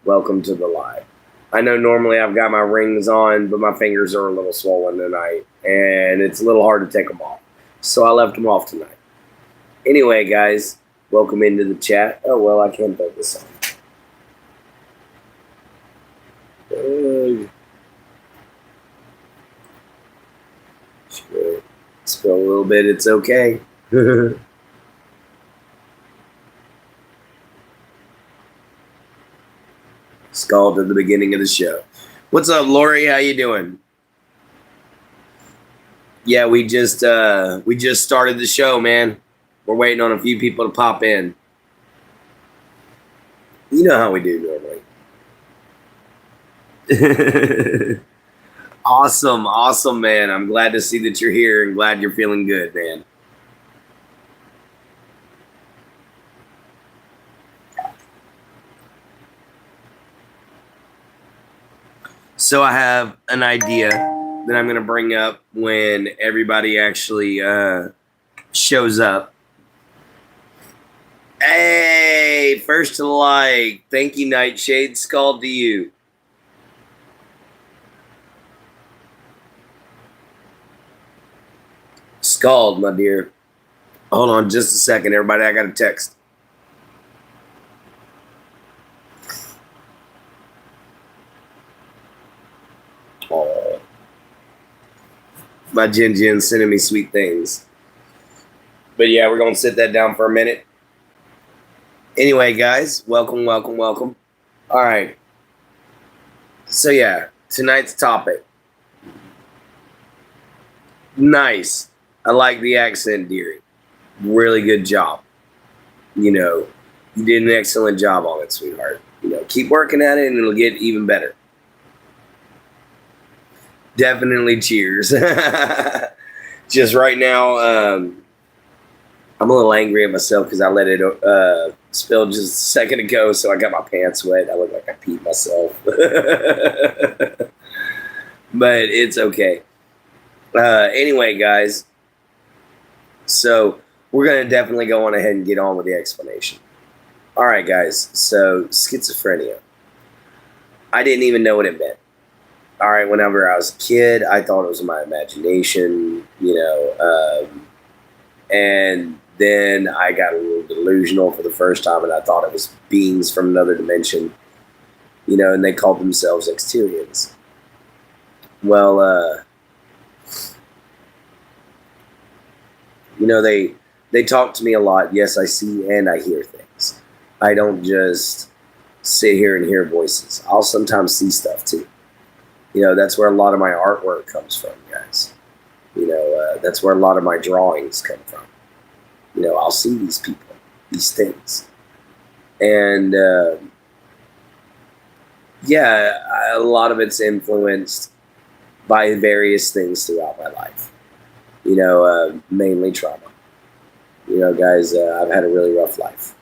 Welcome to the live. I know normally I've got my rings on, but my fingers are a little swollen tonight, and it's a little hard to take them off. So I left them off tonight. Anyway, guys, welcome into the chat. Oh, well, I can't put this on. Spill a little bit, it's okay. Scald at the beginning of the show. What's up, Lori? How you doing? Yeah, we just started the show, man. We're waiting on a few people to pop in. You know how we do normally. Awesome, man. I'm glad to see that you're here and glad you're feeling good, man. So I have an idea that I'm going to bring up when everybody actually shows up. Hey, first to like. Thank you, Nightshade. Scald to you. Scald, my dear. Hold on just a second, everybody. I got a text. Oh. My Jin sending me sweet things. But yeah, we're going to sit that down for a minute. Anyway, guys, welcome. All right. So yeah, tonight's topic. Nice. I like the accent, dearie. Really good job. You know, you did an excellent job on it, sweetheart. You know, keep working at it and it'll get even better. Definitely cheers. Just right now, I'm a little angry at myself because I let it spill just a second ago, so I got my pants wet. I look like I peed myself. But it's okay. Anyway, guys, so we're going to definitely go on ahead and get on with the explanation. All right, guys, so schizophrenia. I didn't even know what it meant. All right, whenever I was a kid, I thought it was my imagination, you know, and then I got a little delusional for the first time, and I thought it was beings from another dimension, you know, and they called themselves Exterians. Well, you know, they talk to me a lot. Yes, I see and I hear things. I don't just sit here and hear voices. I'll sometimes see stuff too. You know, that's where a lot of my artwork comes from, guys. You know, that's where a lot of my drawings come from. You know, I'll see these people, these things. And, yeah, a lot of it's influenced by various things throughout my life. You know, mainly trauma. You know, guys, I've had a really rough life.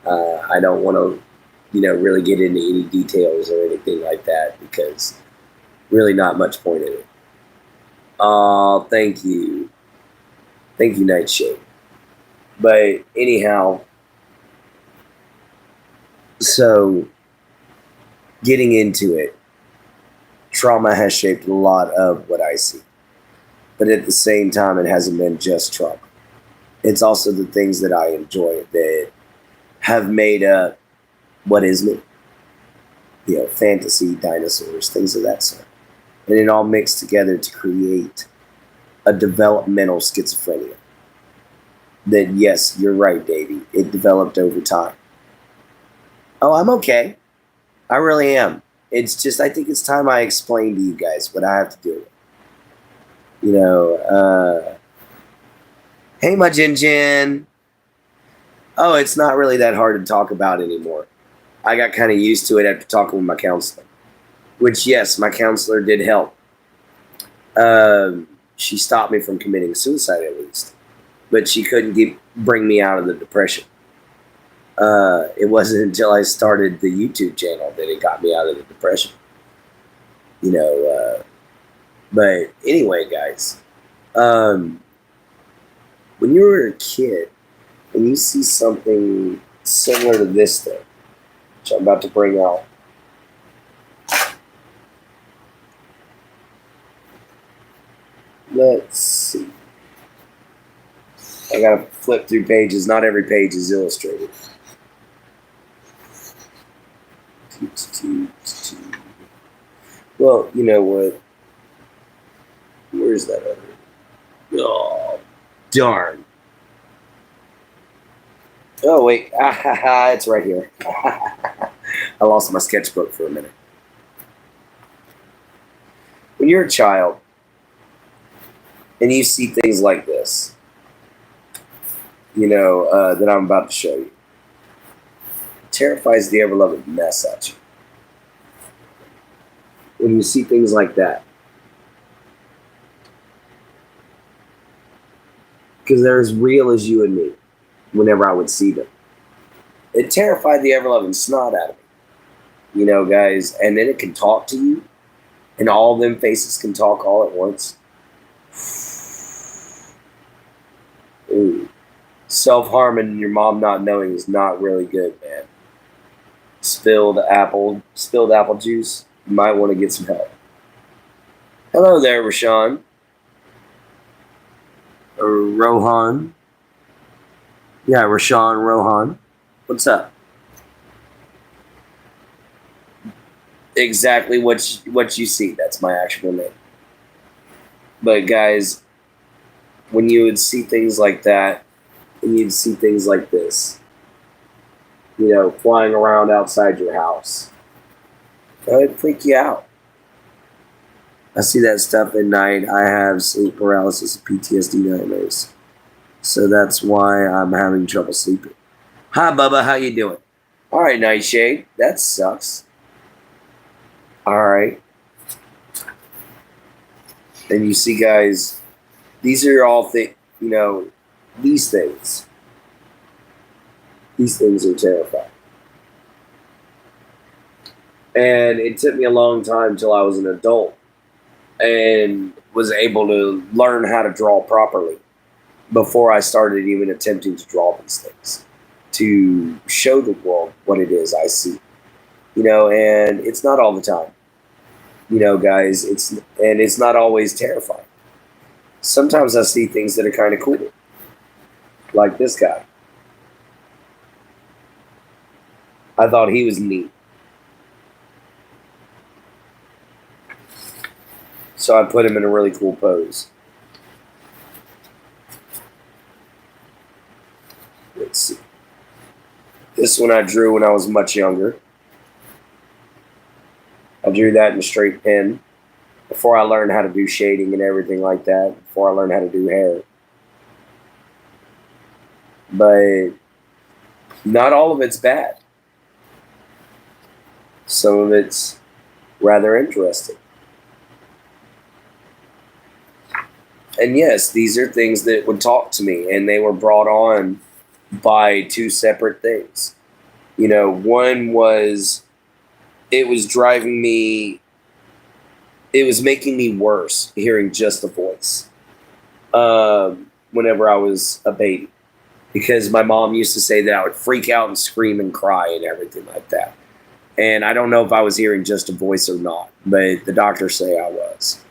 I don't want to, you know, really get into any details or anything like that because really not much point in it. Oh, thank you. Thank you, Nightshade. But anyhow, so getting into it, trauma has shaped a lot of what I see. But at the same time, it hasn't been just trauma. It's also the things that I enjoy that have made up what is me. You know, fantasy, dinosaurs, things of that sort. And it all mixed together to create a developmental schizophrenia. That, yes, you're right, Davey. It developed over time. Oh, I'm okay. I really am. It's just, I think it's time I explain to you guys what I have to do. You know, hey, my Jin. Oh, it's not really that hard to talk about anymore. I got kind of used to it after talking with my counselor. Which, yes, my counselor did help. She stopped me from committing suicide, at least. But she couldn't bring me out of the depression. It wasn't until I started the YouTube channel that it got me out of the depression. You know, but anyway, guys, when you were a kid and you see something similar to this thing, which I'm about to bring out, Let's see. I gotta flip through pages. Not every page is illustrated. Well, you know what? Where's that other? Oh, darn. Oh, wait. It's right here. I lost my sketchbook for a minute. When you're a child and you see things like this, that I'm about to show you, it terrifies the ever-loving mess out you. When you see things like that, because they're as real as you and me whenever I would see them. It terrified the ever-loving snot out of me, guys, and then it can talk to you, and all them faces can talk all at once. Ooh. Self-harming and your mom not knowing is not really good, man. Spilled apple juice. You might want to get some help. Hello there, Rashawn. Or Rohan. Yeah, Rashawn Rohan. What's up? Exactly what you see. That's my actual name. But guys, when you would see things like that, and you'd see things like this, flying around outside your house, it'd freak you out. I see that stuff at night. I have sleep paralysis and PTSD diagnosis. So that's why I'm having trouble sleeping. Hi, Bubba. How you doing? All right, Nightshade. That sucks. All right. And you see, guys, these are all things, these things. These things are terrifying. And it took me a long time till I was an adult and was able to learn how to draw properly before I started even attempting to draw these things, to show the world what it is I see. And it's not all the time. Guys, it's not always terrifying. Sometimes I see things that are kind of cool. Like this guy. I thought he was neat. So I put him in a really cool pose. Let's see. This one I drew when I was much younger. I drew that in a straight pen before I learned how to do shading and everything like that, before I learned how to do hair. But not all of it's bad. Some of it's rather interesting. And yes, these are things that would talk to me, and they were brought on by two separate things. One was, it was making me worse hearing just a voice whenever I was a baby. Because my mom used to say that I would freak out and scream and cry and everything like that. And I don't know if I was hearing just a voice or not, but the doctors say I was.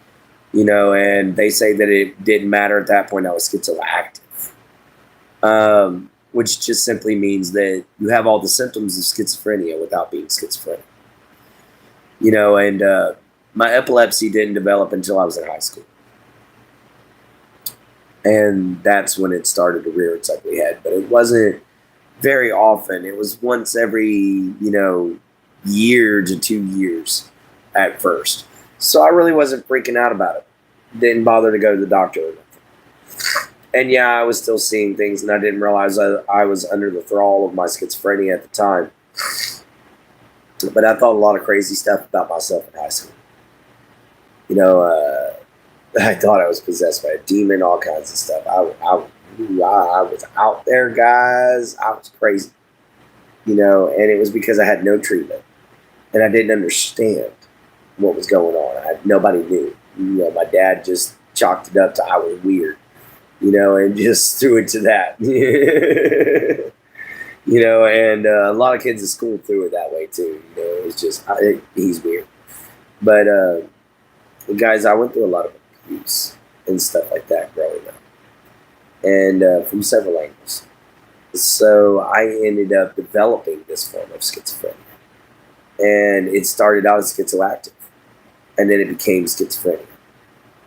And they say that it didn't matter at that point, I was schizoactive. Which just simply means that you have all the symptoms of schizophrenia without being schizophrenic. And my epilepsy didn't develop until I was in high school. And that's when it started to rear its ugly head. But it wasn't very often. It was once every, year to 2 years at first. So I really wasn't freaking out about it. Didn't bother to go to the doctor or nothing. And yeah, I was still seeing things, and I didn't realize I was under the thrall of my schizophrenia at the time. But I thought a lot of crazy stuff about myself in high school. I thought I was possessed by a demon, all kinds of stuff. I was out there, guys. I was crazy. And it was because I had no treatment. And I didn't understand what was going on. Nobody knew. My dad just chalked it up to I was weird, and just threw it to that. And a lot of kids at school threw it that way too. It was just, he's weird. But guys, I went through a lot of abuse and stuff like that growing up, and from several angles. So I ended up developing this form of schizophrenia, and it started out as schizoactive, and then it became schizophrenia.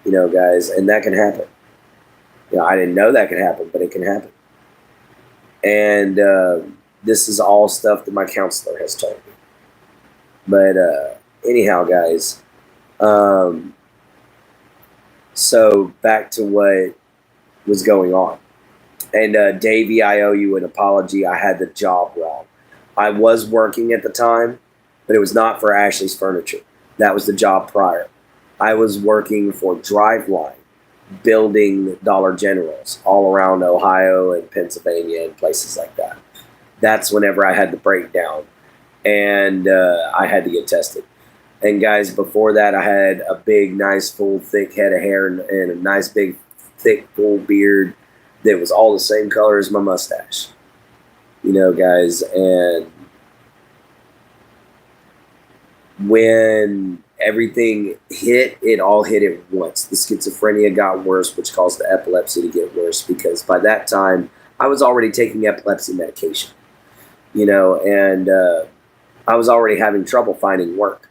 Guys, and that can happen. I didn't know that could happen, but it can happen. And this is all stuff that my counselor has told me. But anyhow, guys, so back to what was going on. And Davey, I owe you an apology. I had the job wrong. I was working at the time, but it was not for Ashley's Furniture. That was the job prior. I was working for Driveline, building Dollar Generals all around Ohio and Pennsylvania and places like that. That's whenever I had the breakdown, and I had to get tested. And guys, before that, I had a big, nice, full, thick head of hair and a nice, big, thick, full beard that was all the same color as my mustache. Guys, and when everything hit, it all hit at once. The schizophrenia got worse, which caused the epilepsy to get worse, because by that time, I was already taking epilepsy medication, and I was already having trouble finding work,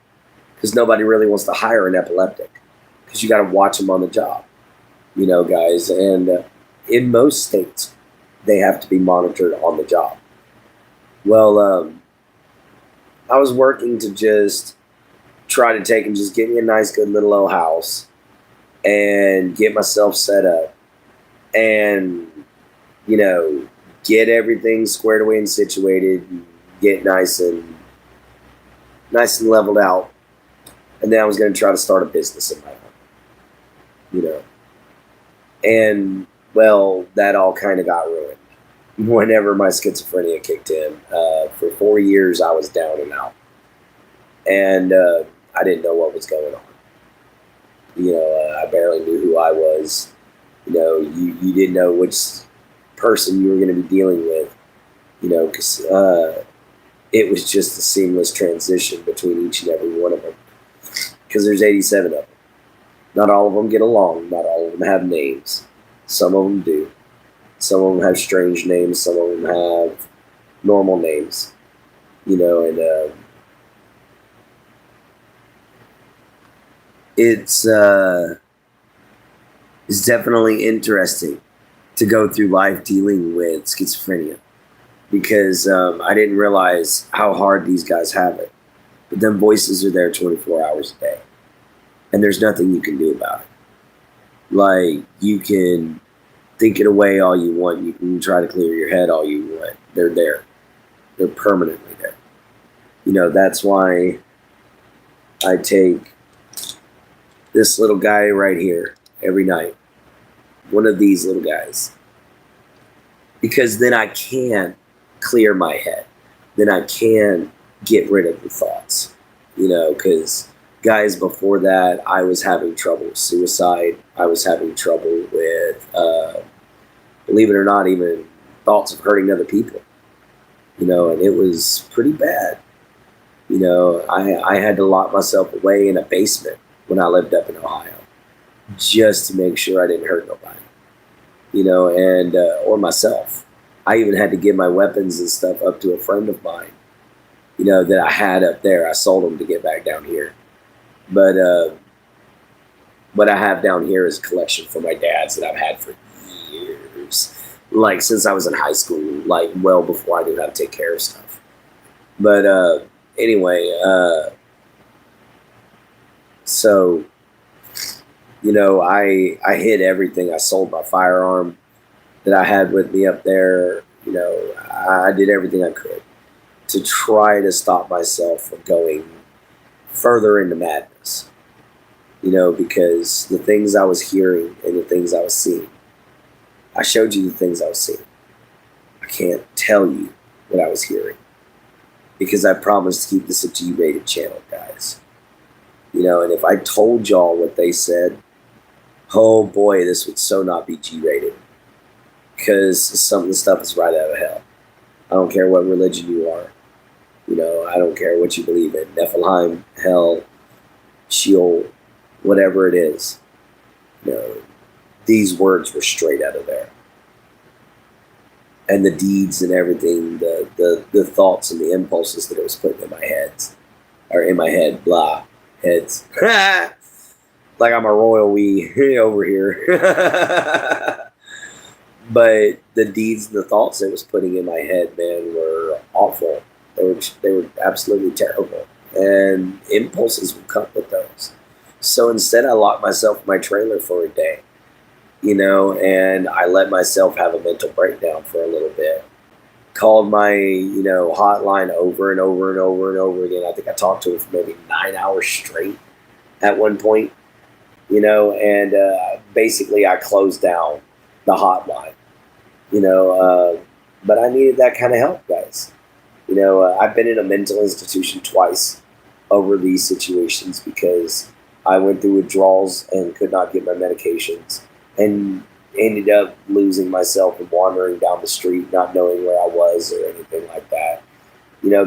because nobody really wants to hire an epileptic, because you got to watch them on the job, guys. And in most states, they have to be monitored on the job. Well, I was working to just try to take and just get me a nice, good little old house and get myself set up and, get everything squared away and situated, and get nice and leveled out. And then I was going to try to start a business in my home, And, well, that all kind of got ruined whenever my schizophrenia kicked in. For 4 years, I was down and out. And I didn't know what was going on. I barely knew who I was. You didn't know which person you were going to be dealing with, because it was just a seamless transition between each and every one of them. Because there's 87 of them. Not all of them get along. Not all of them have names. Some of them do. Some of them have strange names. Some of them have normal names. And it's definitely interesting to go through life dealing with schizophrenia, because I didn't realize how hard these guys have it. But them voices are there 24 hours a day, and there's nothing you can do about it. Like, you can think it away all you want. You can try to clear your head all you want. They're there. They're permanently there. That's why I take this little guy right here every night. One of these little guys. Because then I can clear my head. Then I can get rid of the thoughts. Because guys, before that, I was having trouble with suicide. I was having trouble with, believe it or not, even thoughts of hurting other people. And it was pretty bad. I had to lock myself away in a basement when I lived up in Ohio, just to make sure I didn't hurt nobody, and or myself. I even had to give my weapons and stuff up to a friend of mine, that I had up there. I sold them to get back down here. But what I have down here is a collection from my dad's that I've had for years, like since I was in high school, like well before I knew how to take care of stuff. But anyway, so, I hid everything. I sold my firearm that I had with me up there. I did everything I could to try to stop myself from going further into madness, because the things I was hearing and the things I was seeing, I showed you the things I was seeing. I can't tell you what I was hearing, because I promised to keep this a G-rated channel, guys. And if I told y'all what they said, oh boy, this would so not be G-rated, because some of the stuff is right out of hell. I don't care what religion you are. I don't care what you believe in. Nephilim, hell, Sheol, whatever it is. These words were straight out of there. And the deeds and everything, the thoughts and the impulses that it was putting in my head, heads. Like I'm a royal we over here. But the deeds and the thoughts it was putting in my head, man, were awful. They were absolutely terrible. And impulses would come with those. So instead I locked myself in my trailer for a day, and I let myself have a mental breakdown for a little bit. Called my, hotline over and over and over and over again. I think I talked to it for maybe 9 hours straight at one point, and basically I closed down the hotline, but I needed that kind of help, guys. I've been in a mental institution twice over these situations because I went through withdrawals and could not get my medications and ended up losing myself and wandering down the street, not knowing where I was or anything like that.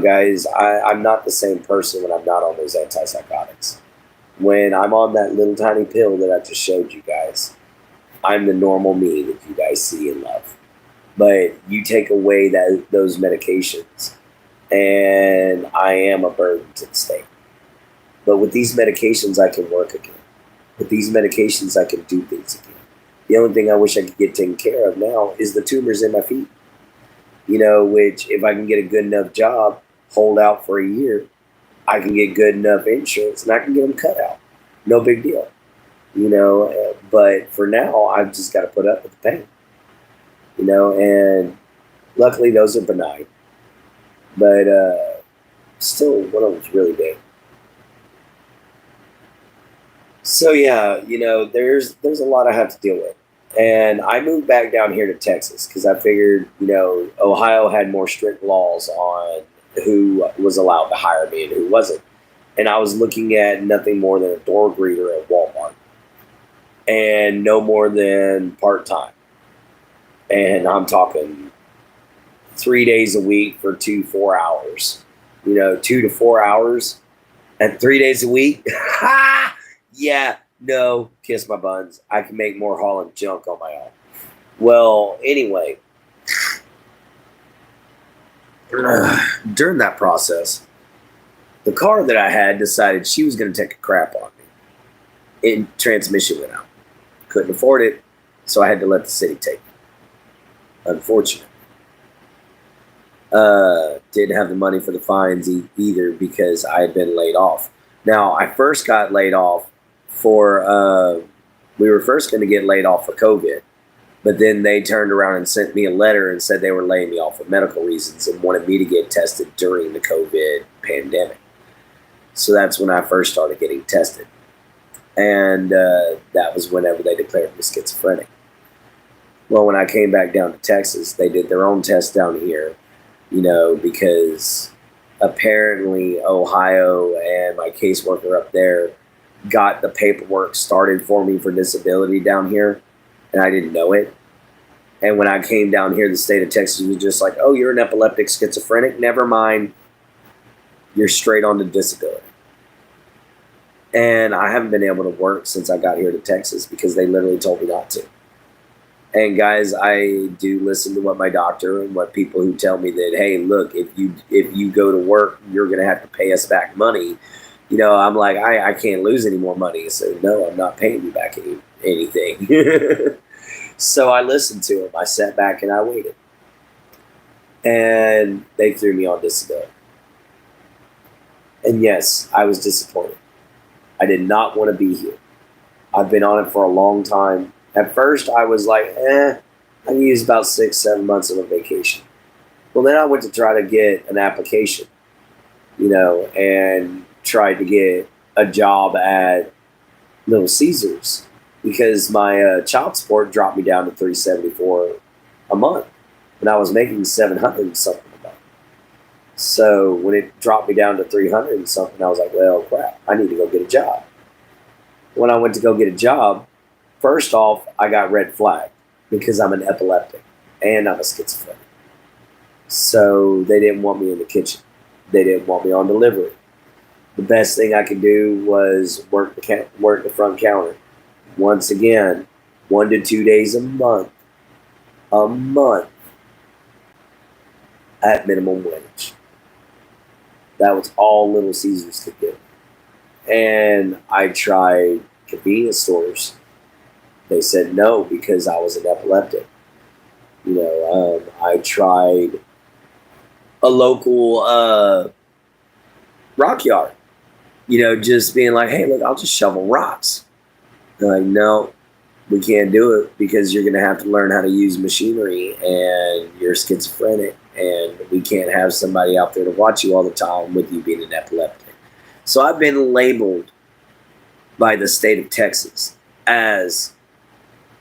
Guys, I'm not the same person when I'm not on those antipsychotics. When I'm on that little tiny pill that I just showed you guys, I'm the normal me that you guys see and love. But you take away those medications, and I am a burden to the state. But with these medications, I can work again. With these medications, I can do things again. The only thing I wish I could get taken care of now is the tumors in my feet. Which if I can get a good enough job, hold out for a year, I can get good enough insurance and I can get them cut out. No big deal. But for now, I've just got to put up with the pain. And luckily those are benign. But still, one of them's really big. So yeah, there's a lot I have to deal with. And I moved back down here to Texas because I figured, Ohio had more strict laws on who was allowed to hire me and who wasn't. And I was looking at nothing more than a door greeter at Walmart and no more than part-time. And I'm talking 3 days a week for 4 hours, 2 to 4 hours and 3 days a week. Yeah, no, kiss my buns. I can make more hauling junk on my own. Well, anyway, during that process, the car that I had decided she was going to take a crap on me. And transmission went out. Couldn't afford it, so I had to let the city take it. Unfortunately. Didn't have the money for the fines either because I had been laid off. Now, I first got laid off we were first going to get laid off for COVID, but then they turned around and sent me a letter and said they were laying me off for medical reasons and wanted me to get tested during the COVID pandemic. So that's when I first started getting tested. And that was whenever they declared me schizophrenic. Well, when I came back down to Texas, they did their own test down here, because apparently Ohio and my caseworker up there got the paperwork started for me for disability down here, and I didn't know it. And when I came down here, the state of Texas was just like, oh, you're an epileptic schizophrenic? Never mind. You're straight on to disability. And I haven't been able to work since I got here to Texas because they literally told me not to. And guys, I do listen to what my doctor and what people who tell me that, hey, look, if you go to work, you're going to have to pay us back money. I'm like, I can't lose any more money. So no, I'm not paying you back anything. So I listened to him. I sat back and I waited. And they threw me on disability. And yes, I was disappointed. I did not want to be here. I've been on it for a long time. At first, I was like, I used about 6-7 months of a vacation. Well, then I went to try to get an application, and tried to get a job at Little Caesars because my child support dropped me down to $374 a month, and I was making $700 and something a month. So when it dropped me down to $300 and something, I was like, well, crap, I need to go get a job. When I went to go get a job, first off, I got red flagged because I'm an epileptic and I'm a schizophrenic. So they didn't want me in the kitchen. They didn't want me on delivery. The best thing I could do was work the front counter. Once again, 1 to 2 days a month at minimum wage. That was all Little Caesars could do. And I tried convenience stores. They said no because I was an epileptic. I tried a local rock yard. Just being like, hey, look, I'll just shovel rocks. They're like, no, we can't do it because you're going to have to learn how to use machinery and you're schizophrenic and we can't have somebody out there to watch you all the time with you being an epileptic. So I've been labeled by the state of Texas as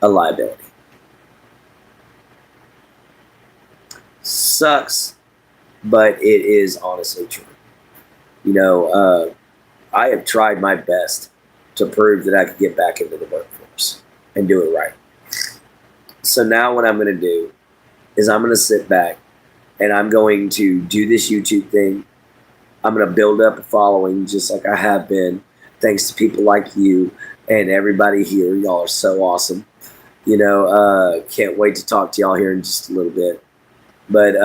a liability. Sucks, but it is honestly true. I have tried my best to prove that I could get back into the workforce and do it right. So now what I'm going to do is I'm going to sit back and I'm going to do this YouTube thing. I'm going to build up a following just like I have been, thanks to people like you and everybody here. Y'all are so awesome. Can't wait to talk to y'all here in just a little bit. But,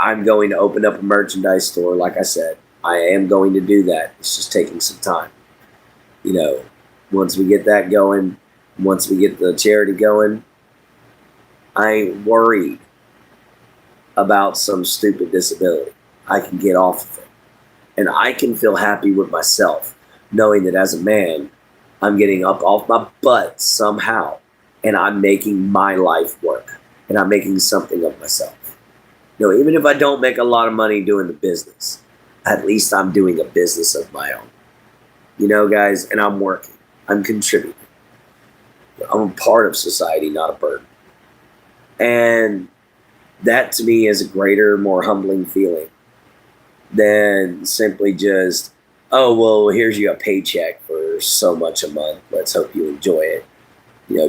I'm going to open up a merchandise store, like I said. I am going to do that. It's just taking some time. Once we get that going, once we get the charity going, I ain't worried about some stupid disability. I can get off of it. And I can feel happy with myself, knowing that as a man, I'm getting up off my butt somehow, and I'm making my life work, and I'm making something of myself. Even if I don't make a lot of money doing the business, at least I'm doing a business of my own. Guys, and I'm working. I'm contributing. I'm a part of society, not a burden. And that to me is a greater, more humbling feeling than simply just, oh, well, here's you a paycheck for so much a month. Let's hope you enjoy it.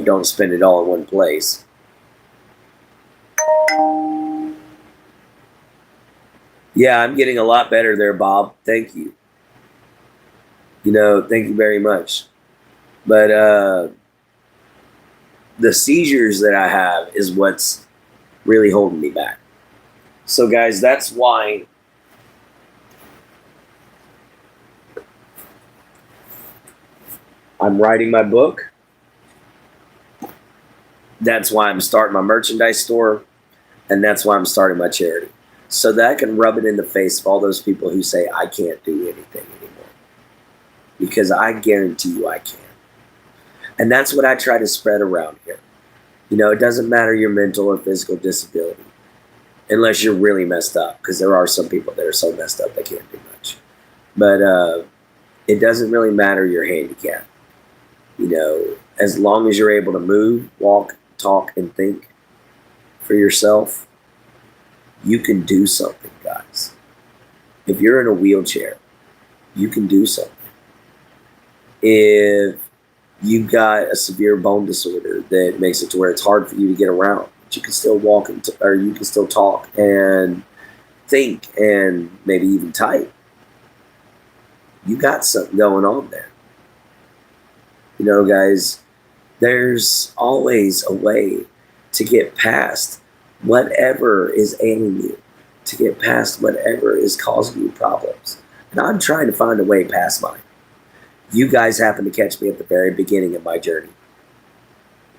Don't spend it all in one place. Yeah, I'm getting a lot better there, Bob. Thank you. Thank you very much. But the seizures that I have is what's really holding me back. So, guys, that's why I'm writing my book. That's why I'm starting my merchandise store. And that's why I'm starting my charity. So that I can rub it in the face of all those people who say I can't do anything anymore. Because I guarantee you I can. And that's what I try to spread around here. It doesn't matter your mental or physical disability. Unless you're really messed up. Because there are some people that are so messed up they can't do much. But it doesn't really matter your handicap. As long as you're able to move, walk, talk, and think for yourself, you can do something, guys. If you're in a wheelchair, you can do something. If you've got a severe bone disorder that makes it to where it's hard for you to get around, but you can still walk or you can still talk and think and maybe even type. You got something going on there. Guys, there's always a way to get past whatever is ailing you, to get past whatever is causing you problems. And I'm trying to find a way past mine. You guys happen to catch me at the very beginning of my journey.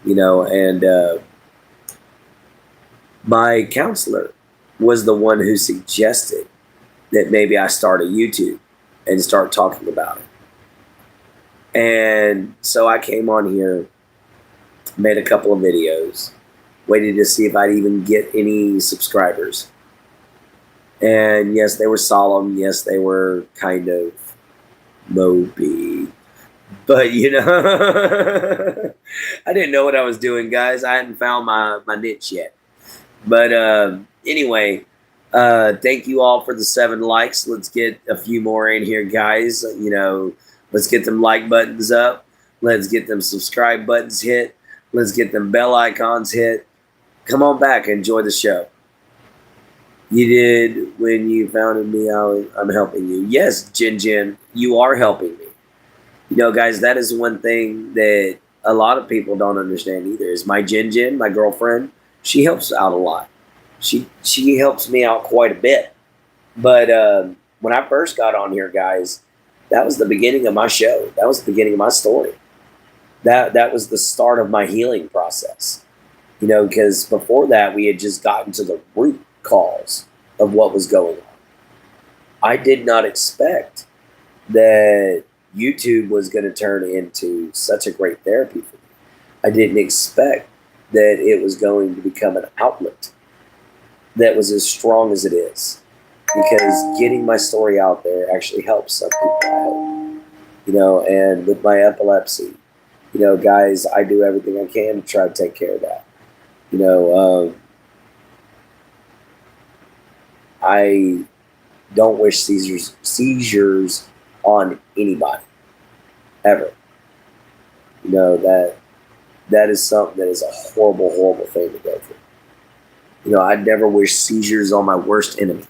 And my counselor was the one who suggested that maybe I start a YouTube and start talking about it. And so I came on here, made a couple of videos, waited to see if I'd even get any subscribers. And yes, they were solemn. Yes, they were kind of mopey. But, I didn't know what I was doing, guys. I hadn't found my niche yet. But anyway, thank you all for the 7 likes. Let's get a few more in here, guys. Let's get them like buttons up. Let's get them subscribe buttons hit. Let's get them bell icons hit. Come on back and enjoy the show. You did when you founded me. I'm helping you. Yes, Jin, you are helping me. Guys, that is one thing that a lot of people don't understand either. Is my Jin, my girlfriend, she helps out a lot. She helps me out quite a bit. But when I first got on here, guys, that was the beginning of my show. That was the beginning of my story. That was the start of my healing process. Because before that, we had just gotten to the root cause of what was going on. I did not expect that YouTube was going to turn into such a great therapy for me. I didn't expect that it was going to become an outlet that was as strong as it is. Because getting my story out there actually helps some people, I hope. And with my epilepsy, guys, I do everything I can to try to take care of that. I don't wish seizures on anybody, ever. That is something that is a horrible, horrible thing to go through. I'd never wish seizures on my worst enemy,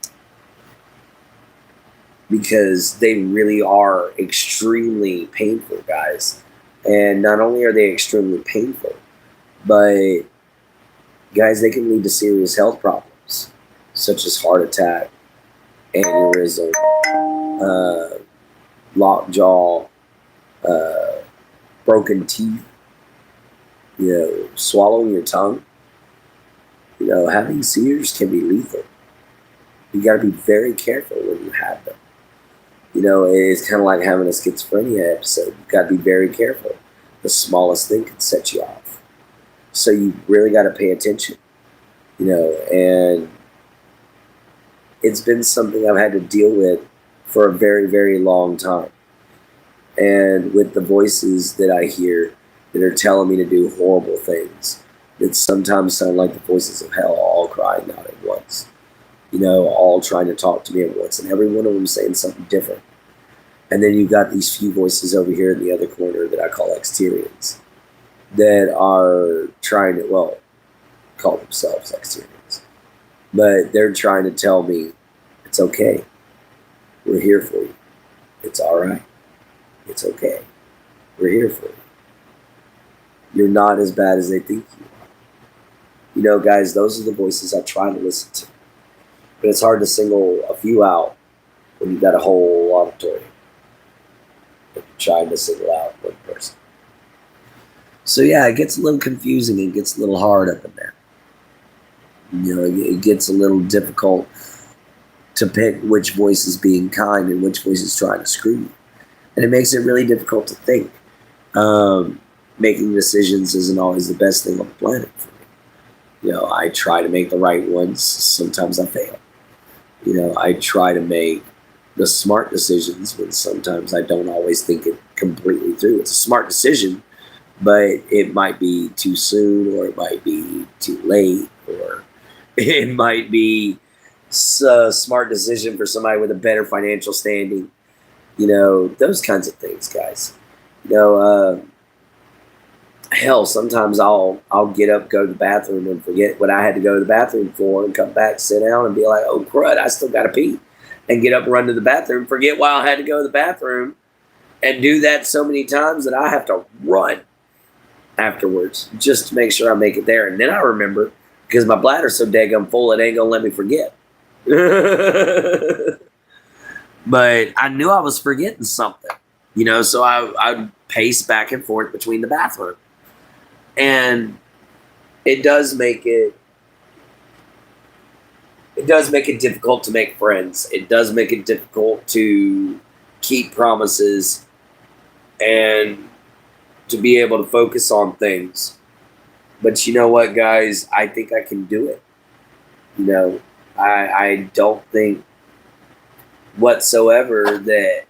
because they really are extremely painful, guys. And not only are they extremely painful, but guys, they can lead to serious health problems, such as heart attack, aneurysm, lockjaw, broken teeth, swallowing your tongue. Having seizures can be lethal. You got to be very careful when you have them. It's kind of like having a schizophrenia episode. You've got to be very careful. The smallest thing can set you off. So you really got to pay attention. And it's been something I've had to deal with for a very, very long time. And with the voices that I hear that are telling me to do horrible things that sometimes sound like the voices of hell, all crying out at once. All trying to talk to me at once, and every one of them saying something different. And then you've got these few voices over here in the other corner that I call exteriors, that are trying to, well, call themselves exteriors, but they're trying to tell me, it's okay. We're here for you. It's all right. It's okay. We're here for you. You're not as bad as they think you are. Guys, those are the voices I try to listen to. But it's hard to single a few out when you've got a whole auditorium. But you're trying to single out one person. So yeah, it gets a little confusing. It gets a little hard up in there. It gets a little difficult to pick which voice is being kind and which voice is trying to screw you. And it makes it really difficult to think. Making decisions isn't always the best thing on the planet for me. I try to make the right ones. Sometimes I fail. I try to make the smart decisions, but sometimes I don't always think it completely through. It's a smart decision, but it might be too soon, or it might be too late, or it might be a smart decision for somebody with a better financial standing. Those kinds of things, guys. Hell, sometimes I'll get up, go to the bathroom, and forget what I had to go to the bathroom for, and come back, sit down, and be like, oh crud, I still got to pee. And get up and run to the bathroom, forget why I had to go to the bathroom, and do that so many times that I have to run afterwards just to make sure I make it there. And then I remember, because my bladder's so daggum full, it ain't going to let me forget. But I knew I was forgetting something, so I'd pace back and forth between the bathroom. And it does make it difficult to make friends. It does make it difficult to keep promises and to be able to focus on things. But you know what, guys? I think I can do it. I don't think whatsoever that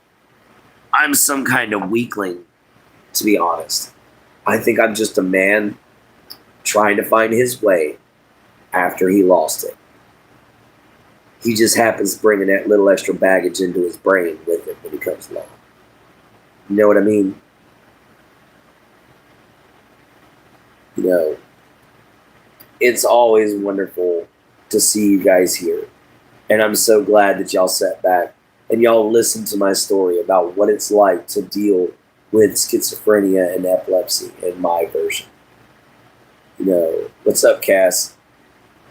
I'm some kind of weakling, to be honest. I think I'm just a man trying to find his way after he lost it. He just happens bringing that little extra baggage into his brain with him when he comes along. You know what I mean? It's always wonderful to see you guys here. And I'm so glad that y'all sat back and y'all listened to my story about what it's like to deal with schizophrenia and epilepsy in my version. What's up, Cass?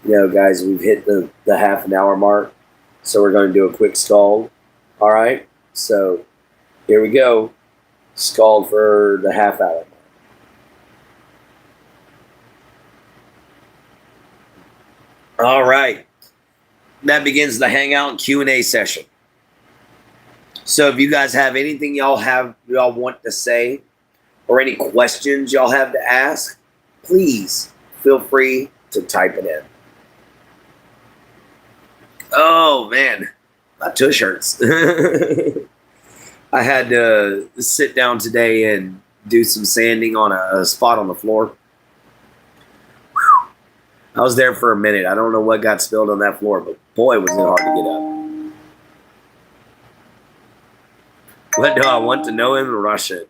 Guys, we've hit the half an hour mark, so we're going to do a quick scald. All right, so here we go. Scald for the half hour. All right, that begins the Hangout and Q&A session. So if you guys have anything y'all want to say, or any questions y'all have to ask, please feel free to type it in. Oh man, my tush hurts. I had to sit down today and do some sanding on a spot on the floor. Whew. I was there for a minute. I don't know what got spilled on that floor, but boy, was it hard to get up. What do I want to know in Russian?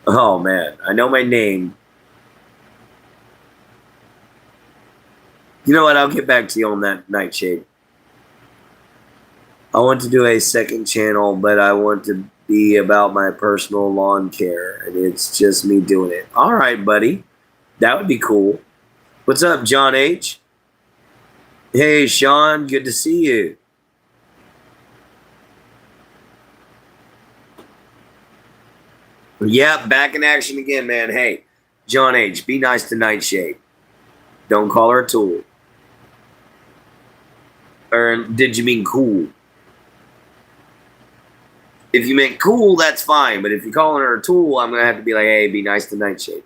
Oh man, I know my name. You know what? I'll get back to you on that, Nightshade. I want to do a second channel, but I want to be about my personal lawn care, and it's just me doing it. All right, buddy. That would be cool. What's up, John H? Hey, Sean. Good to see you. Yeah, back in action again, man. Hey, John H, be nice to Nightshade. Don't call her a tool. Or did you mean cool? If you meant cool, that's fine. But if you're calling her a tool, I'm going to have to be like, hey, be nice to Nightshade.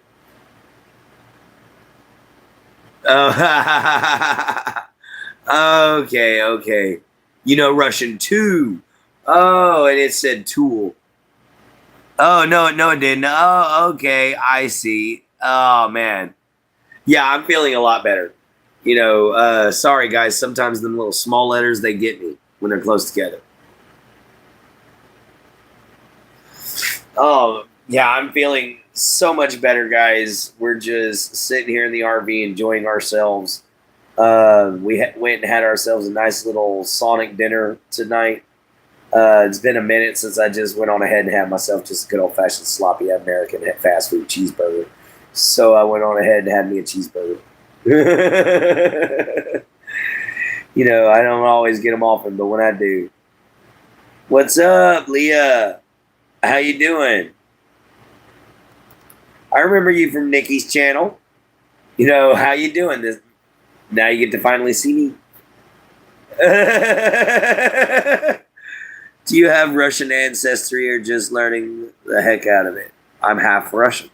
Okay. You know Russian too. Oh, and it said tool. Oh, no, it didn't. Oh, okay. I see. Oh, man. Yeah, I'm feeling a lot better. Sorry, guys. Sometimes them little small letters, they get me when they're close together. Oh, yeah, I'm feeling so much better, guys. We're just sitting here in the RV enjoying ourselves. We went and had ourselves a nice little Sonic dinner tonight. It's been a minute since I just went on ahead and had myself just a good old-fashioned sloppy American fast food cheeseburger. So I went on ahead and had me a cheeseburger. I don't always get them often, but when I do. What's up, Leah? How you doing? I remember you from Nikki's channel. How you doing? Now you get to finally see me. Do you have Russian ancestry or just learning the heck out of it? I'm half Russian.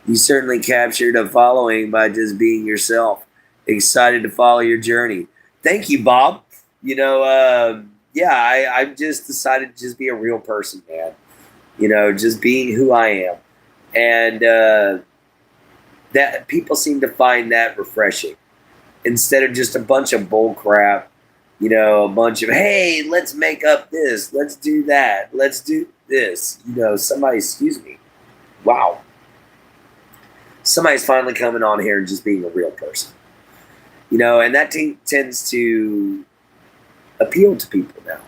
You certainly captured a following by just being yourself. Excited to follow your journey. Thank you, Bob. I've just decided to just be a real person, man. Just being who I am. And that people seem to find that refreshing. Instead of just a bunch of bull crap, a bunch of, hey, let's make up this. Let's do that. Let's do this. Somebody, excuse me. Wow. Somebody's finally coming on here and just being a real person. And that tends to appeal to people now.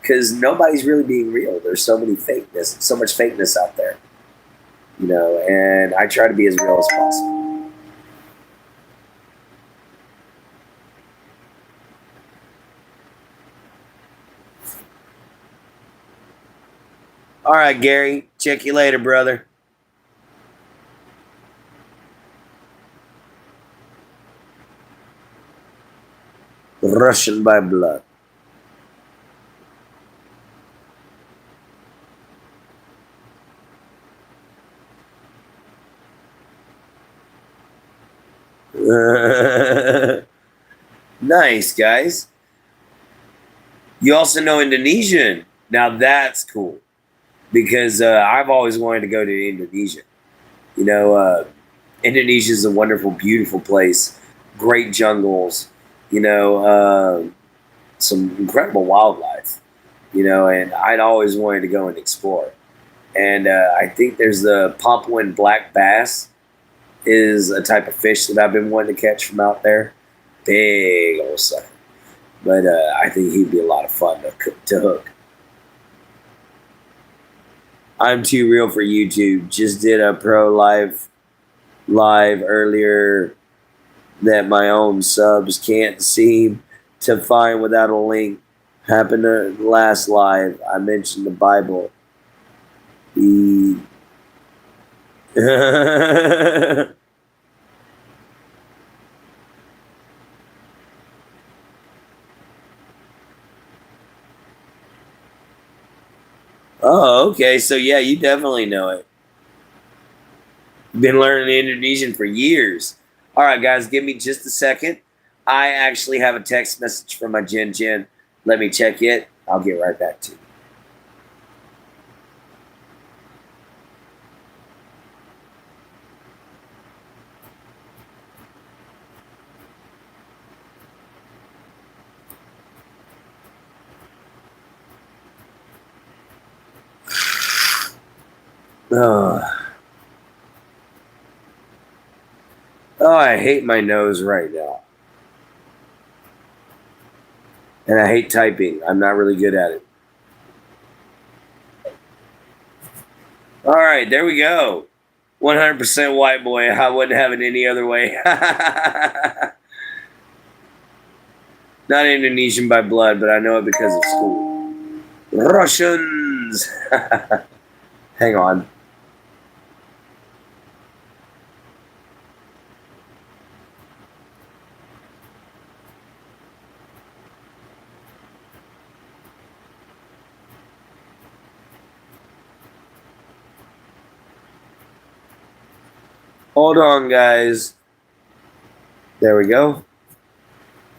Because nobody's really being real. There's so much fakeness out there. And I try to be as real as possible. All right, Gary. Check you later, brother. Russian by blood. Nice, guys. You also know Indonesian. Now that's cool. Because I've always wanted to go to Indonesia. Indonesia is a wonderful, beautiful place. Great jungles. Some incredible wildlife. And I'd always wanted to go and explore. And I think there's the Papuan black bass is a type of fish that I've been wanting to catch from out there. Big old sucker. But I think he'd be a lot of fun to hook. I'm too real for YouTube. Just did a pro live earlier that my own subs can't seem to find without a link. Happened to last live. I mentioned the Bible. The Oh, okay. So yeah, you definitely know it. Been learning Indonesian for years. All right, guys, give me just a second. I actually have a text message from my Jin Jin. Let me check it. I'll get right back to you. Oh, I hate my nose right now. And I hate typing. I'm not really good at it. All right, there we go. 100% white boy. I wouldn't have it any other way. Not Indonesian by blood, but I know it because of school. Russians. Hang on. Hold on, guys. There we go.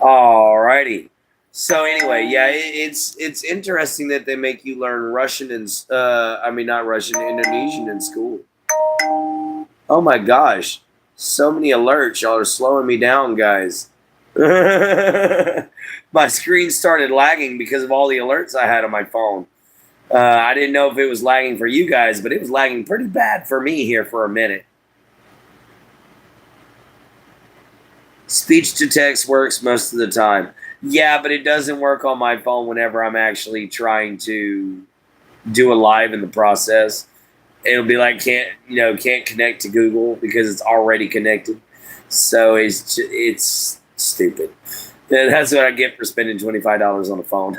Alrighty. So anyway, yeah, it's interesting that they make you learn Russian and I mean not Russian, Indonesian in school. Oh my gosh, so many alerts! Y'all are slowing me down, guys. My screen started lagging because of all the alerts I had on my phone. I didn't know if it was lagging for you guys, but it was lagging pretty bad for me here for a minute. Speech to text works most of the time. Yeah, but it doesn't work on my phone whenever I'm actually trying to do a live in the process. It'll be like can't connect to Google because it's already connected. So it's stupid. That's what I get for spending $25 on a phone.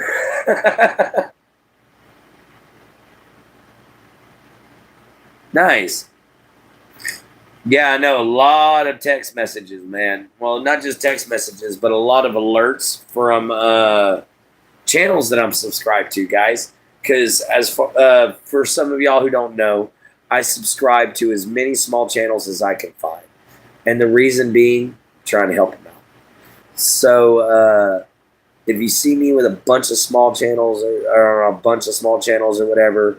Nice. Yeah, I know. A lot of text messages, man. Well, not just text messages, but a lot of alerts from channels that I'm subscribed to, guys. Because for some of y'all who don't know, I subscribe to as many small channels as I can find. And the reason being, trying to help them out. So if you see me with a bunch of small channels or a bunch of small channels or whatever,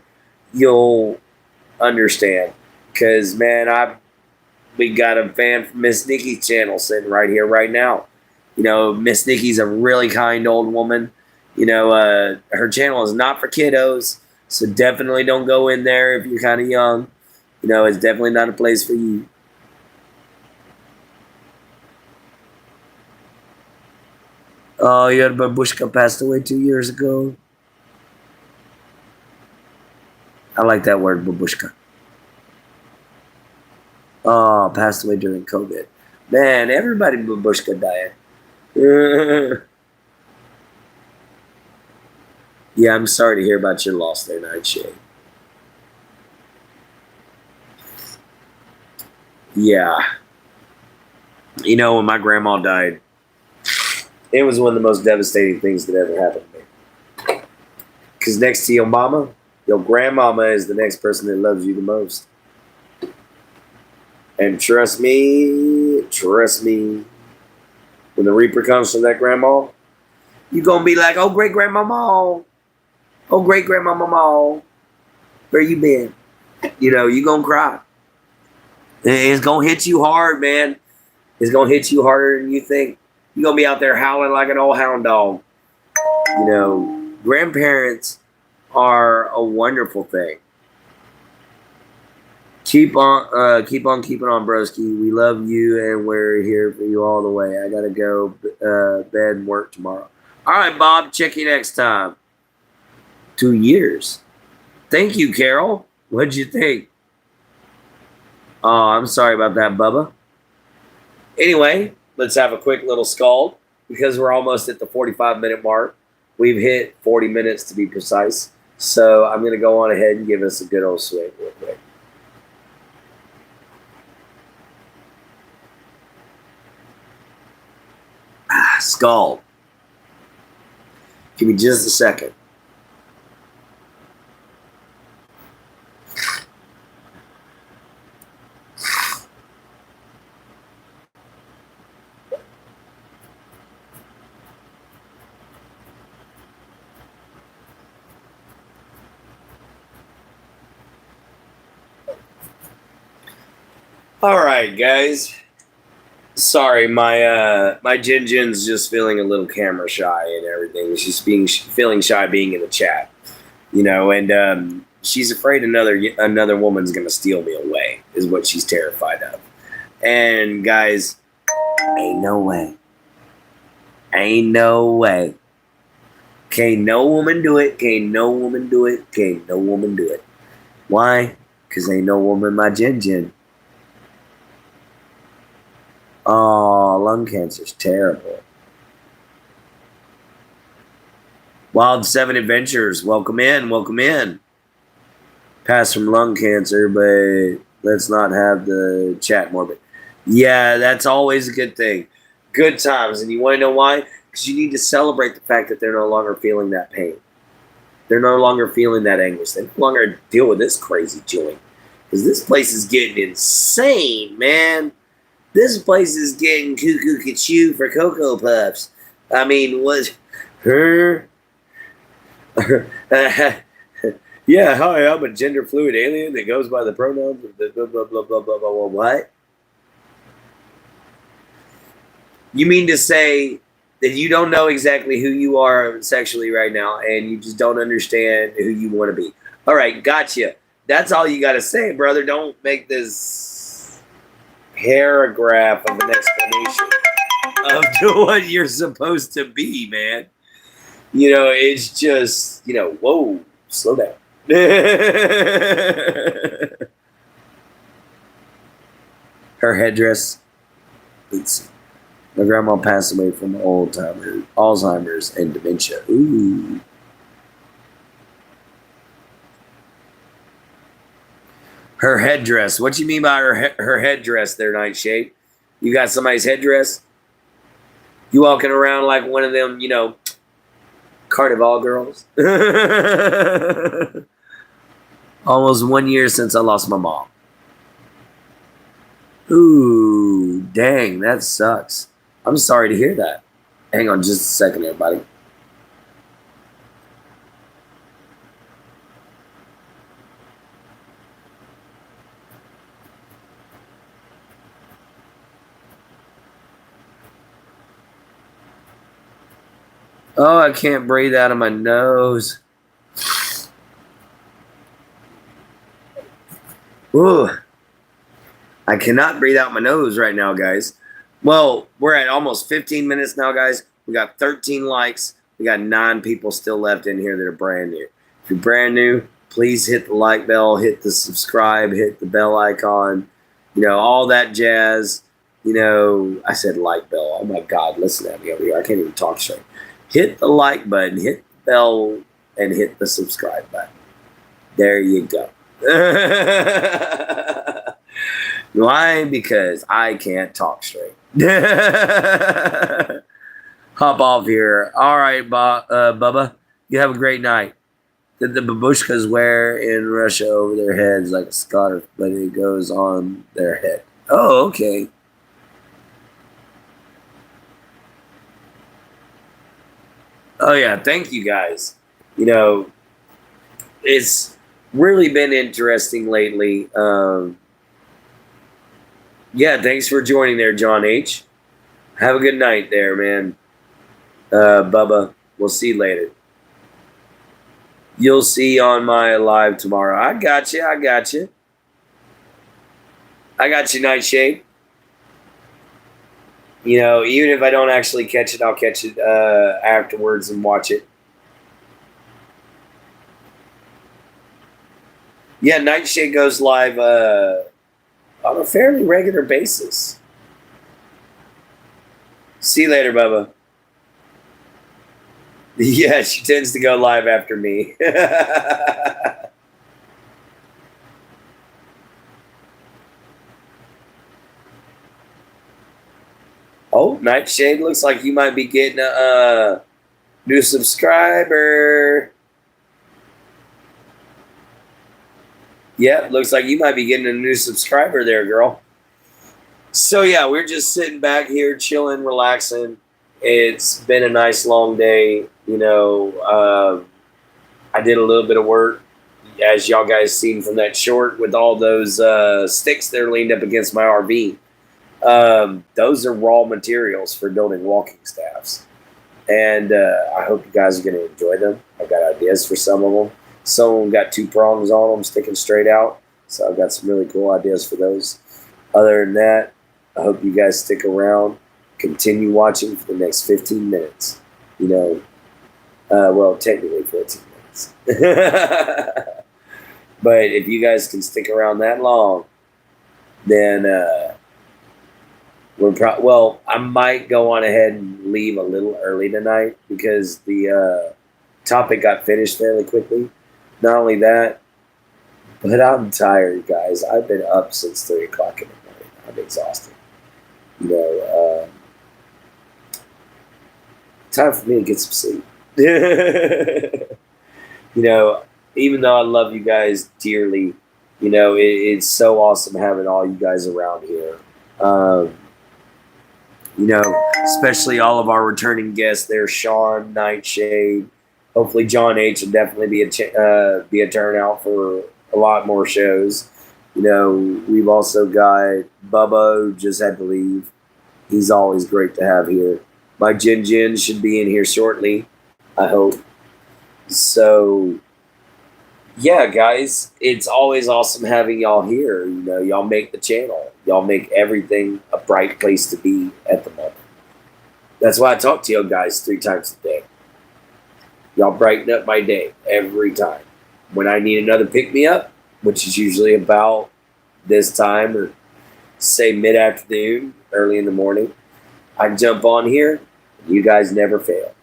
you'll understand. Because, man, we got a fan from Miss Nikki's channel sitting right here, right now. You know, Miss Nikki's a really kind old woman. You know, her channel is not for kiddos, so definitely don't go in there if you're kind of young. You know, it's definitely not a place for you. Oh, your babushka passed away 2 years ago. I like that word, babushka. Oh, passed away during COVID. Man, everybody babushka died. Yeah, I'm sorry to hear about your loss there, Nightshade. Yeah. You know, when my grandma died, it was one of the most devastating things that ever happened to me. Because next to your mama, your grandmama is the next person that loves you the most. And trust me, when the reaper comes from that grandma, you're going to be like, oh, great grandmama, oh, great grandmama, where you been? You know, you're going to cry. It's going to hit you hard, man. It's going to hit you harder than you think. You're going to be out there howling like an old hound dog. You know, grandparents are a wonderful thing. Keep on keeping on, broski. We love you, and we're here for you all the way. I gotta go bed and work tomorrow. All right, Bob. Check you next time. 2 years. Thank you, Carol. What'd you think? Oh, I'm sorry about that, Bubba. Anyway, let's have a quick little scald because we're almost at the 45-minute mark. We've hit 40 minutes to be precise. So I'm going to go on ahead and give us a good old swig real quick. Scald. Give me just a second. All right, guys. Sorry, my Jin Jin's just feeling a little camera shy and everything. She's feeling shy being in the chat, and she's afraid another woman's gonna steal me away. Is what she's terrified of. And guys, ain't no way. Ain't no way. Can't no woman do it. Can't no woman do it. Can't no woman do it. Why? Because ain't no woman my Jin Jin. Oh, lung cancer's terrible. Wild 7 Adventures, welcome in, welcome in. Passed from lung cancer, but let's not have the chat morbid. Yeah, that's always a good thing. Good times, and you want to know why? Because you need to celebrate the fact that they're no longer feeling that pain. They're no longer feeling that anguish. They no longer deal with this crazy joint. Because this place is getting insane, man. This place is getting cuckoo ka-choo for Cocoa Puffs. I mean, what? Her? Yeah, hi, I'm a gender fluid alien that goes by the pronouns of the blah, blah, blah, blah, blah, blah, blah, what? You mean to say that you don't know exactly who you are sexually right now and you just don't understand who you want to be? All right, gotcha. That's all you got to say, brother. Don't make this paragraph of an explanation of what you're supposed to be, man. It's just, whoa, slow down. Her headdress. Let's see. My grandma passed away from Alzheimer's and dementia. Ooh. Her headdress. What do you mean by her headdress there, Nightshade? You got somebody's headdress? You walking around like one of them, Carnival girls? Almost 1 year since I lost my mom. Ooh, dang, that sucks. I'm sorry to hear that. Hang on just a second, everybody. Oh, I can't breathe out of my nose. Ooh. I cannot breathe out my nose right now, guys. Well, we're at almost 15 minutes now, guys. We got 13 likes. We got 9 people still left in here that are brand new. If you're brand new, please hit the like bell, hit the subscribe, hit the bell icon, all that jazz. I said like bell. Oh my God, listen at me over here. I can't even talk straight. Hit the like button, hit the bell, and hit the subscribe button. There you go. Why? Because I can't talk straight. Hop off here. All right, Bubba. You have a great night. Did the babushkas wear in Russia over their heads like a scarf, but it goes on their head? Oh, okay. Oh, yeah. Thank you, guys. It's really been interesting lately. Yeah, thanks for joining there, John H. Have a good night there, man. Bubba, we'll see you later. You'll see on my live tomorrow. I got you. I got you, Nightshade. Even if I don't actually catch it, I'll catch it afterwards and watch it. Yeah, Nightshade goes live on a fairly regular basis. See you later, Bubba. Yeah, she tends to go live after me. Oh, Nightshade, looks like you might be getting a new subscriber. Yep, looks like you might be getting a new subscriber there, girl. So yeah, we're just sitting back here, chilling, relaxing. It's been a nice long day. I did a little bit of work, as y'all guys seen from that short, with all those sticks that are leaned up against my RV. Those are raw materials for building walking staffs, and I hope you guys are going to enjoy them. I've got ideas for some of them. Some of them got 2 prongs on them sticking straight out, so I've got some really cool ideas for those. Other than that, I hope you guys stick around, continue watching for the next 15 minutes. Well, technically 14 minutes. But if you guys can stick around that long, then I might go on ahead and leave a little early tonight because the topic got finished fairly quickly. Not only that, but I'm tired, guys. I've been up since 3 o'clock in the morning. I'm exhausted. Time for me to get some sleep. Even though I love you guys dearly, it's so awesome having all you guys around here. Especially all of our returning guests there, Sean, Nightshade. Hopefully, John H will definitely be a turnout for a lot more shows. We've also got Bubba, just had to leave. He's always great to have here. My Jin should be in here shortly, I hope. So, yeah, guys, it's always awesome having y'all here. Y'all make the channel. Y'all make everything a bright place to be at the moment. That's why I talk to y'all guys 3 times a day. Y'all brighten up my day every time. When I need another pick-me-up, which is usually about this time or say mid-afternoon, early in the morning, I can jump on here. And you guys never fail.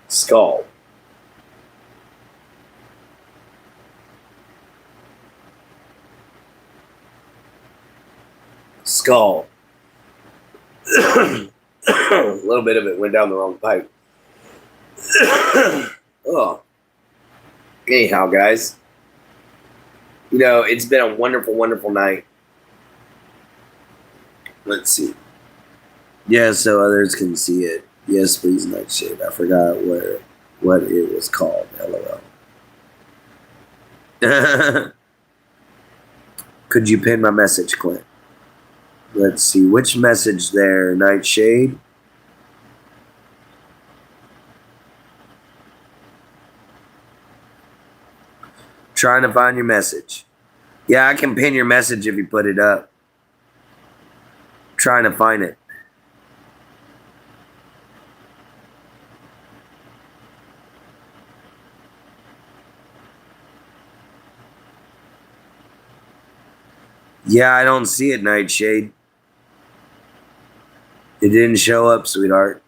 Skull. Skull. A little bit of it went down the wrong pipe. Oh. Anyhow, guys, it's been a wonderful, wonderful night. Let's see. Yeah, so others can see it. Yes, please, Nightshade. I forgot what it was called. LOL. Could you pin my message, Clint? Let's see. Which message there, Nightshade? Trying to find your message. Yeah, I can pin your message if you put it up. Trying to find it. Yeah, I don't see it, Nightshade. It didn't show up, sweetheart.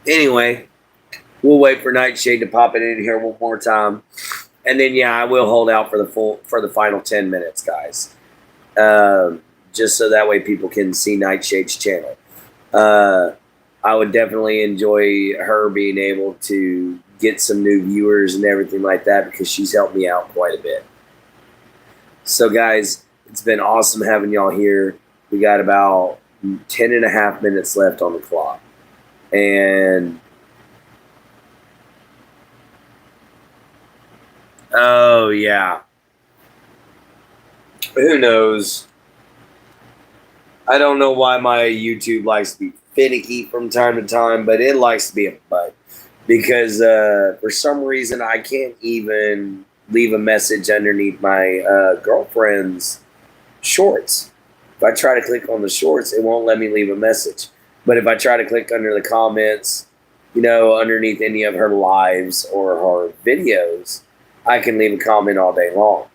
Anyway, we'll wait for Nightshade to pop it in here one more time. And then, yeah, I will hold out for the final 10 minutes, guys. Just so that way people can see Nightshade's channel. I would definitely enjoy her being able to get some new viewers and everything like that because she's helped me out quite a bit. So, guys, it's been awesome having y'all here. We got about 10 and a half minutes left on the clock. And oh, yeah. Who knows? I don't know why my YouTube likes to be finicky from time to time, but it likes to be a butt. Because for some reason, I can't even leave a message underneath my girlfriend's shorts. If I try to click on the shorts, it won't let me leave a message. But if I try to click under the comments, you know, underneath any of her lives or her videos, I can leave a comment all day long.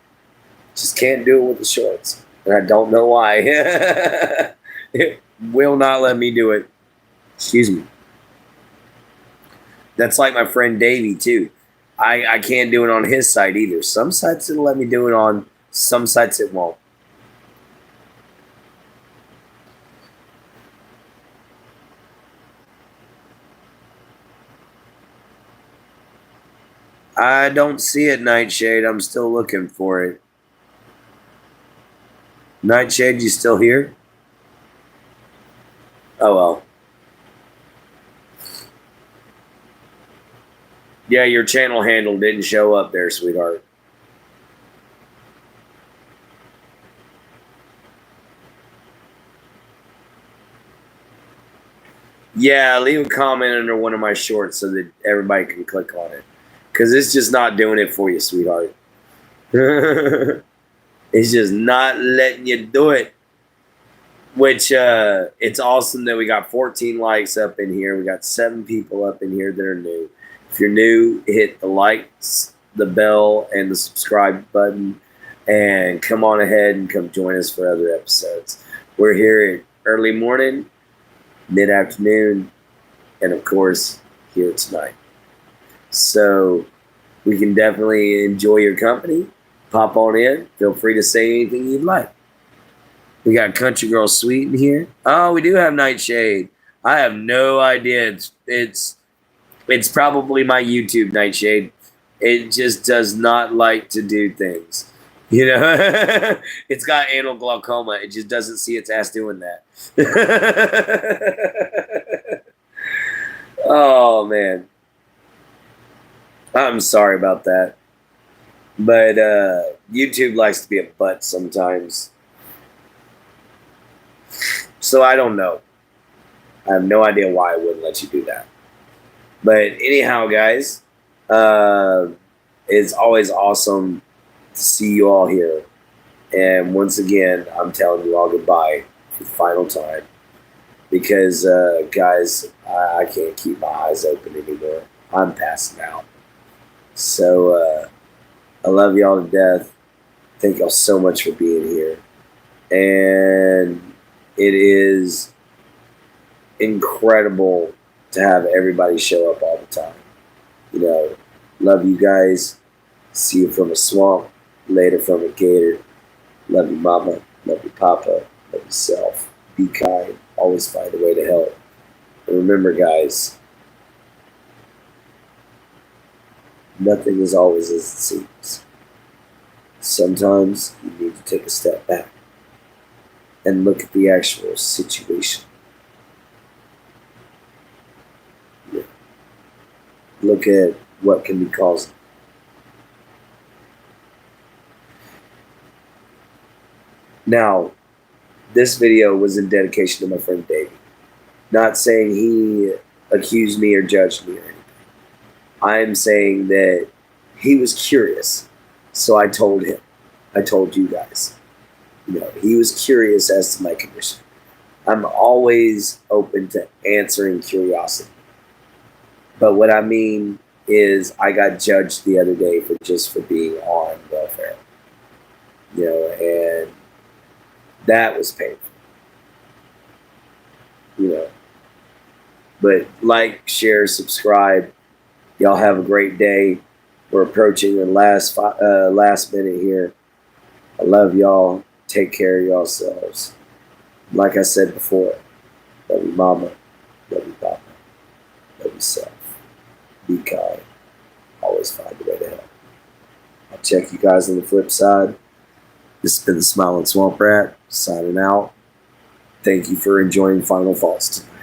Just can't do it with the shorts. And I don't know why. It will not let me do it. Excuse me. That's like my friend Davey, too. I can't do it on his site either. Some sites it'll let me do it on, some sites it won't. I don't see it, Nightshade. I'm still looking for it. Nightshade, you still here? Oh, well. Yeah, your channel handle didn't show up there, sweetheart. Yeah, leave a comment under one of my shorts so that everybody can click on it. Because it's just not doing it for you, sweetheart. It's just not letting you do it. Which, it's awesome that we got 14 likes up in here. We got 7 people up in here that are new. If you're new, hit the likes, the bell, and the subscribe button. And come on ahead and come join us for other episodes. We're here at early morning, mid-afternoon, and of course, here tonight. So we can definitely enjoy your company. Pop on in. Feel free to say anything you'd like. We got Country Girl Sweet in here. Oh, we do have Nightshade. I have no idea. It's probably my YouTube, Nightshade. It just does not like to do things. You know, it's got anal glaucoma. It just doesn't see its ass doing that. Oh, man. I'm sorry about that. But YouTube likes to be a butt sometimes. So I don't know. I have no idea why I wouldn't let you do that. But anyhow, guys, it's always awesome to see you all here. And once again, I'm telling you all goodbye for the final time. Because, guys, I can't keep my eyes open anymore. I'm passing out. So, I love y'all to death. Thank y'all so much for being here. And it is incredible to have everybody show up all the time. You know, love you guys. See you from a swamp. Later from a gator. Love you, mama. Love you, papa. Love yourself. Be kind. Always find a way to help. And remember, guys, nothing is always as it seems. Sometimes you need to take a step back and look at the actual situation. Yeah. Look at what can be causing. Now, this video was in dedication to my friend Davey. Not saying he accused me or judged me or anything. I am saying that he was curious, so I told him. I told you guys. You know, he was curious as to my condition. I'm always open to answering curiosity. But what I mean is I got judged the other day for being on welfare. You know, and that was painful. You know. But like, share, subscribe. Y'all have a great day. We're approaching the last minute here. I love y'all. Take care of yourselves. Like I said before, love you, mama. Love you, papa. Love yourself. Be kind. Always find a way to help. I'll check you guys on the flip side. This has been the Smiling Swamp Rat, signing out. Thank you for enjoying Final Thoughts tonight.